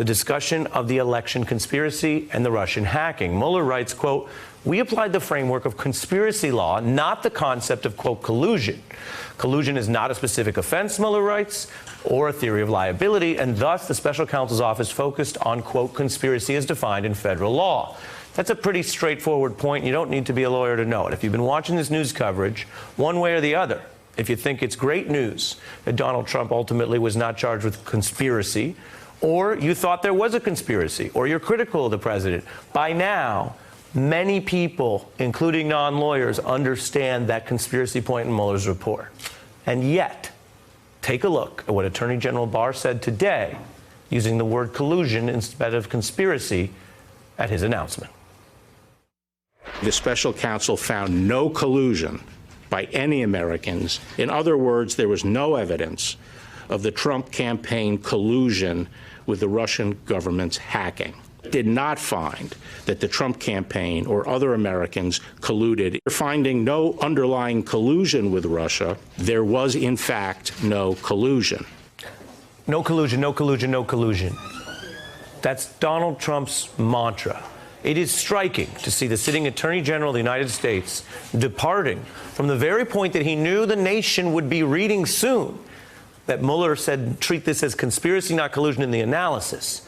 the discussion of the election conspiracy and the Russian hacking. Mueller writes, quote, "We applied the framework of conspiracy law, not the concept of, quote, collusion. Collusion is not a specific offense," Mueller writes, "or a theory of liability, and thus the special counsel's office focused on, quote, conspiracy as defined in federal law." That's a pretty straightforward point. You don't need to be a lawyer to know it. If you've been watching this news coverage, one way or the other, if you think it's great news that Donald Trump ultimately was not charged with conspiracy, or you thought there was a conspiracy, or you're critical of the president, by now, many people, including non-lawyers, understand that conspiracy point in Mueller's report. And yet, take a look at what Attorney General Barr said today, using the word collusion instead of conspiracy at his announcement. The special counsel found no collusion by any Americans. In other words, there was no evidence of the Trump campaign collusion with the Russian government's hacking. Did not find that the Trump campaign or other Americans colluded. Finding no underlying collusion with Russia, there was, in fact, no collusion. No collusion, no collusion, no collusion. That's Donald Trump's mantra. It is striking to see the sitting Attorney General of the United States departing from the very point that he knew the nation would be reading soon, that Mueller said treat this as conspiracy, not collusion in the analysis.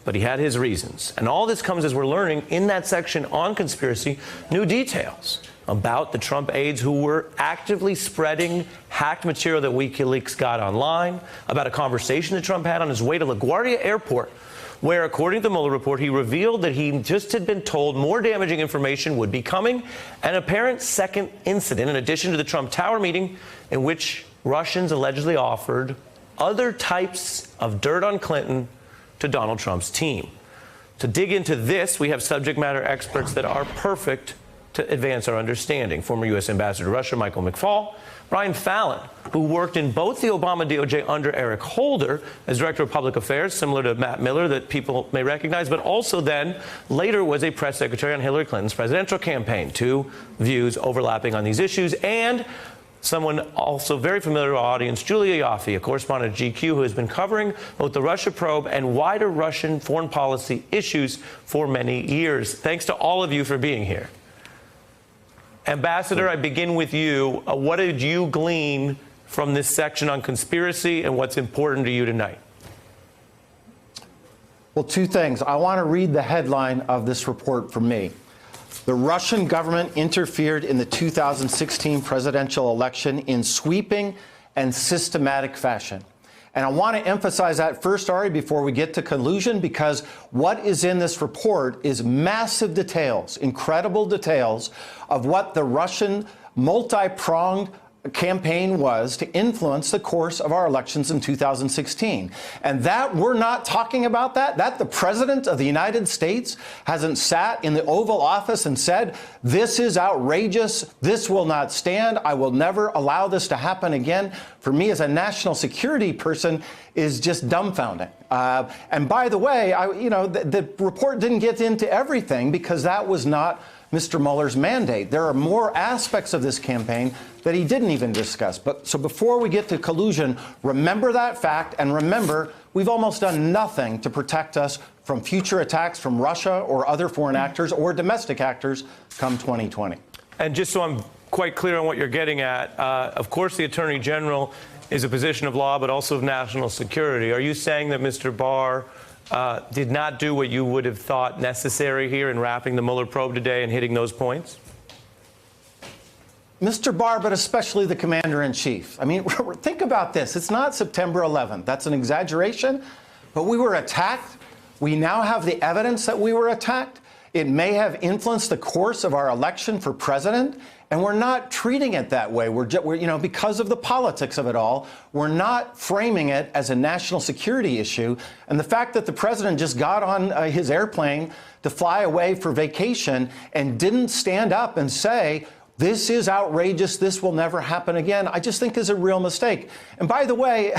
But he had his reasons. And all this comes as we're learning in that section on conspiracy, new details about the Trump aides who were actively spreading hacked material that WikiLeaks got online, about a conversation that Trump had on his way to LaGuardia Airport, where, according to the Mueller report, he revealed that he just had been told more damaging information would be coming, an apparent second incident, in addition to the Trump Tower meeting, in which Russians allegedly offered other types of dirt on Clinton to Donald Trump's team. To dig into this, we have subject matter experts that are perfect to advance our understanding. Former U.S. Ambassador to Russia, Michael McFaul, Brian Fallon, who worked in both the Obama DOJ under Eric Holder as Director of Public Affairs, similar to Matt Miller that people may recognize, but also then later was a press secretary on Hillary Clinton's presidential campaign. Two views overlapping on these issues. And someone also very familiar to our audience, Julia Ioffe, a correspondent at GQ who has been covering both the Russia probe and wider Russian foreign policy issues for many years. Thanks to all of you for being here. Ambassador, I begin with you. What did you glean from this section on conspiracy and what's important to you tonight? Well, two things. I want to read the headline of this report from me. The Russian government interfered in the 2016 presidential election in sweeping and systematic fashion. And I want to emphasize that first, Ari, before we get to collusion, because what is in this report is massive details, incredible details of what the Russian multi-pronged campaign was to influence the course of our elections in 2016. And that we're not talking about that the president of the United States hasn't sat in the Oval Office and said, this is outrageous, this will not stand, I will never allow this to happen again, for me as a national security person is just dumbfounding. And by the way, the report didn't get into everything because that was not Mr. Mueller's mandate. There are more aspects of this campaign that he didn't even discuss. So before we get to collusion, remember that fact, and remember, we've almost done nothing to protect us from future attacks from Russia or other foreign actors or domestic actors come 2020. And just so I'm quite clear on what you're getting at, of course the Attorney General is a position of law, but also of national security. Are you saying that Mr. Barr did not do what you would have thought necessary here in wrapping the Mueller probe today and hitting those points? Mr. Barr, but especially the commander-in-chief. I mean, think about this. It's not September 11th. That's an exaggeration, but we were attacked. We now have the evidence that we were attacked. It may have influenced the course of our election for president, and we're not treating it that way. We're because of the politics of it all, we're not framing it as a national security issue. And the fact that the president just got on his airplane to fly away for vacation and didn't stand up and say, this is outrageous, this will never happen again, I just think is a real mistake. And by the way,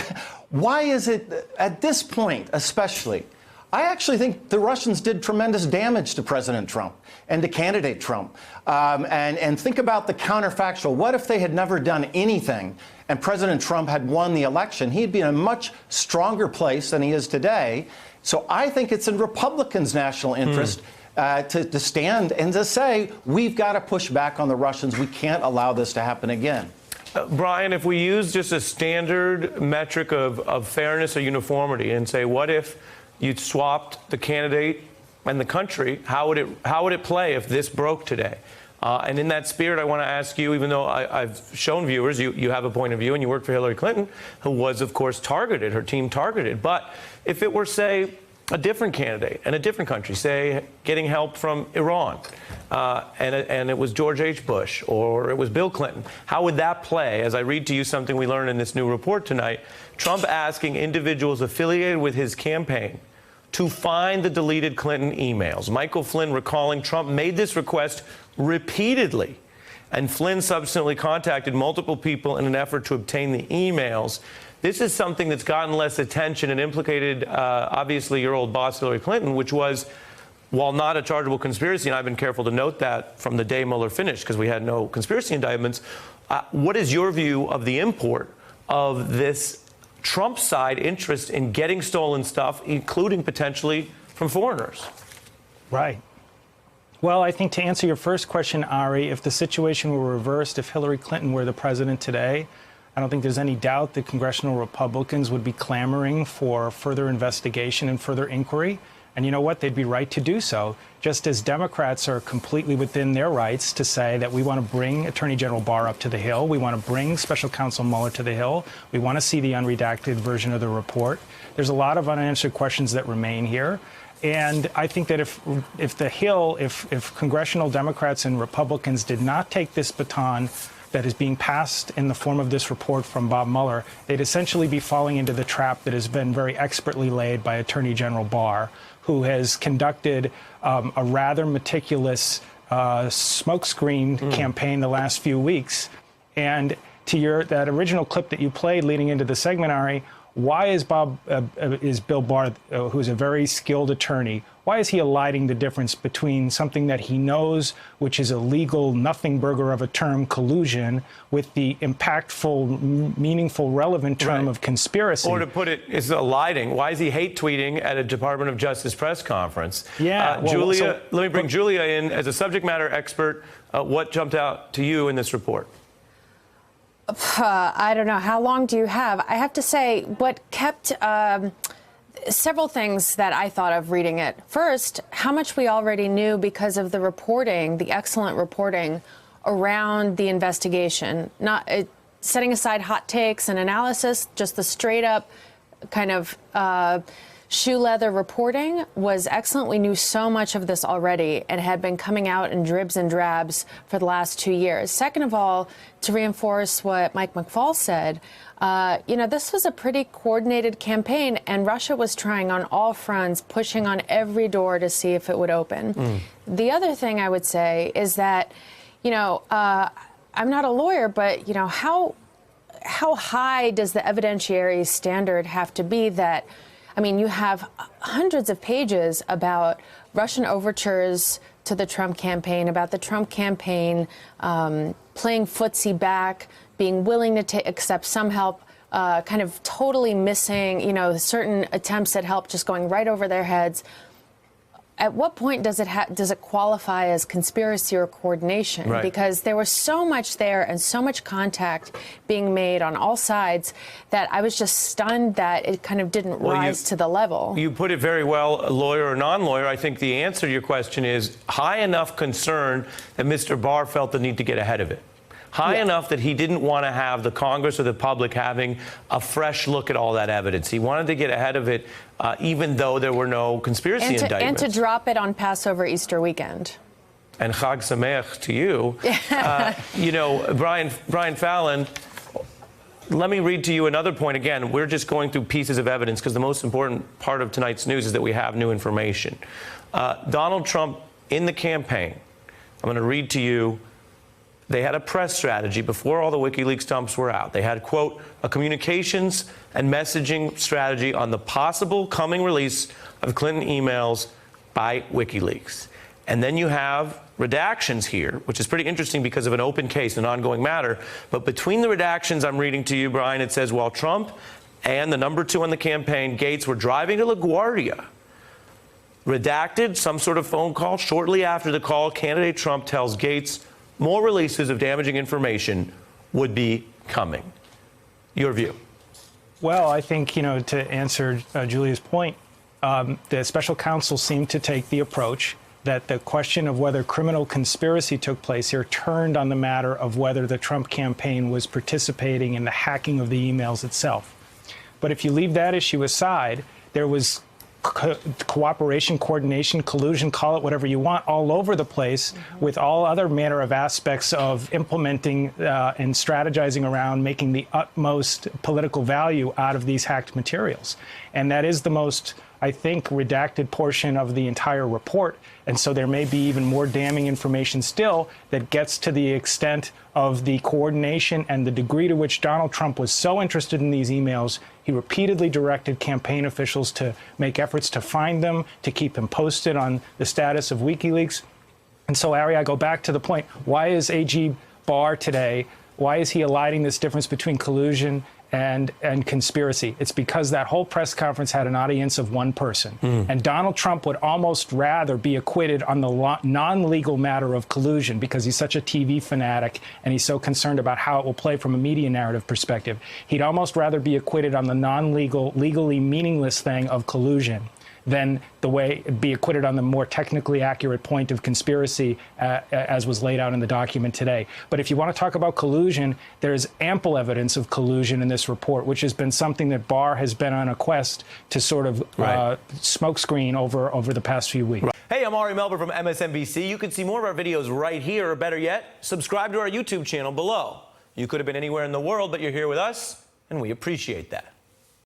why is it at this point especially? I actually think the Russians did tremendous damage to President Trump and to candidate Trump. And think about the counterfactual. What if they had never done anything and President Trump had won the election? He'd be in a much stronger place than he is today. So I think it's in Republicans' national interest to stand and to say, we've got to push back on the Russians. We can't allow this to happen again. Brian, if we use just a standard metric of fairness or uniformity and say, what if you swapped the candidate and the country, how would it play if this broke today? And in that spirit, I want to ask you, even though I've shown viewers you have a point of view and you work for Hillary Clinton, who was, of course, targeted, her team targeted. But if it were, say, a different candidate in a different country, say, getting help from Iran, and it was George H. Bush or it was Bill Clinton, how would that play? As I read to you something we learned in this new report tonight, Trump asking individuals affiliated with his campaign to find the deleted Clinton emails. Michael Flynn recalling Trump made this request repeatedly, and Flynn subsequently contacted multiple people in an effort to obtain the emails. This is something that's gotten less attention and implicated, obviously, your old boss, Hillary Clinton, which was, while not a chargeable conspiracy, and I've been careful to note that from the day Mueller finished because we had no conspiracy indictments, what is your view of the import of this Trump side interest in getting stolen stuff, including potentially from foreigners? Right. Well, I think to answer your first question, Ari, if the situation were reversed, if Hillary Clinton were the president today, I don't think there's any doubt that congressional Republicans would be clamoring for further investigation and further inquiry. And you know what? They'd be right to do so, just as Democrats are completely within their rights to say that we want to bring Attorney General Barr up to the Hill. We want to bring Special Counsel Mueller to the Hill. We want to see the unredacted version of the report. There's a lot of unanswered questions that remain here. And I think that if the Hill, if congressional Democrats and Republicans did not take this baton that is being passed in the form of this report from Bob Mueller, they'd essentially be falling into the trap that has been very expertly laid by Attorney General Barr, who has conducted a rather meticulous smokescreen campaign the last few weeks. And to that original clip that you played leading into the segment, Ari, why is Bill Barr, who's a very skilled attorney, why is he eliding the difference between something that he knows, which is a legal nothing burger of a term, collusion, with the impactful, meaningful, relevant term of conspiracy? Or to put it, is eliding. Why is he hate tweeting at a Department of Justice press conference? Yeah. Julia, let me bring Julia in as a subject matter expert. What jumped out to you in this report? I don't know. How long do you have? I have to say, what kept several things that I thought of reading it. First, how much we already knew because of the reporting, the excellent reporting around the investigation. Not setting aside hot takes and analysis, just the straight up kind of shoe leather reporting was excellent. We knew so much of this already and had been coming out in dribs and drabs for the last 2 years. Second of all, to reinforce what Mike McFaul said, this was a pretty coordinated campaign, and Russia was trying on all fronts, pushing on every door to see if it would open. The other thing I would say is that, I'm not a lawyer, but, how high does the evidentiary standard have to be that, you have hundreds of pages about Russian overtures to the Trump campaign, about the Trump campaign playing footsie back, being willing to accept some help, kind of totally missing, certain attempts at help just going right over their heads. At what point does it qualify as conspiracy or coordination? Right. Because there was so much there and so much contact being made on all sides that I was just stunned that it kind of didn't rise to the level. You put it very well, lawyer or non-lawyer. I think the answer to your question is high enough concern that Mr. Barr felt the need to get ahead of it. High enough that he didn't want to have the Congress or the public having a fresh look at all that evidence. He wanted to get ahead of it, even though there were no conspiracy indictments. And to drop it on Passover Easter weekend. And Chag Sameach to you. Brian Fallon, let me read to you another point. Again, we're just going through pieces of evidence because the most important part of tonight's news is that we have new information. Donald Trump in the campaign, I'm going to read to you. They had a press strategy before all the WikiLeaks dumps were out. They had, quote, a communications and messaging strategy on the possible coming release of Clinton emails by WikiLeaks. And then you have redactions here, which is pretty interesting because of an open case, an ongoing matter. But between the redactions I'm reading to you, Brian, it says, while Trump and the number 2 on the campaign, Gates, were driving to LaGuardia. Redacted, some sort of phone call. Shortly after the call, candidate Trump tells Gates more releases of damaging information would be coming. Your view? Well, I think, to answer Julia's point, the special counsel seemed to take the approach that the question of whether criminal conspiracy took place here turned on the matter of whether the Trump campaign was participating in the hacking of the emails itself. But if you leave that issue aside, there was cooperation, coordination, collusion, call it whatever you want, all over the place with all other manner of aspects of implementing and strategizing around making the utmost political value out of these hacked materials. And that is the most, I think, redacted portion of the entire report. And so there may be even more damning information still that gets to the extent of the coordination and the degree to which Donald Trump was so interested in these emails. He repeatedly directed campaign officials to make efforts to find them, to keep him posted on the status of WikiLeaks. And so, Ari, I go back to the point, why is AG Barr today, why is he eliding this difference between collusion and conspiracy? It's because that whole press conference had an audience of one person. And Donald Trump would almost rather be acquitted on the non-legal matter of collusion because he's such a TV fanatic and he's so concerned about how it will play from a media narrative perspective. He'd almost rather be acquitted on the non-legal, legally meaningless thing of collusion than the way be acquitted on the more technically accurate point of conspiracy as was laid out in the document today. But if you want to talk about collusion, there's ample evidence of collusion in this report, which has been something that Barr has been on a quest to sort of smokescreen over the past few weeks. Hey, I'm Ari Melber from MSNBC. You can see more of our videos right here, or better yet, subscribe to our YouTube channel below. You could have been anywhere in the world, but you're here with us, and we appreciate that.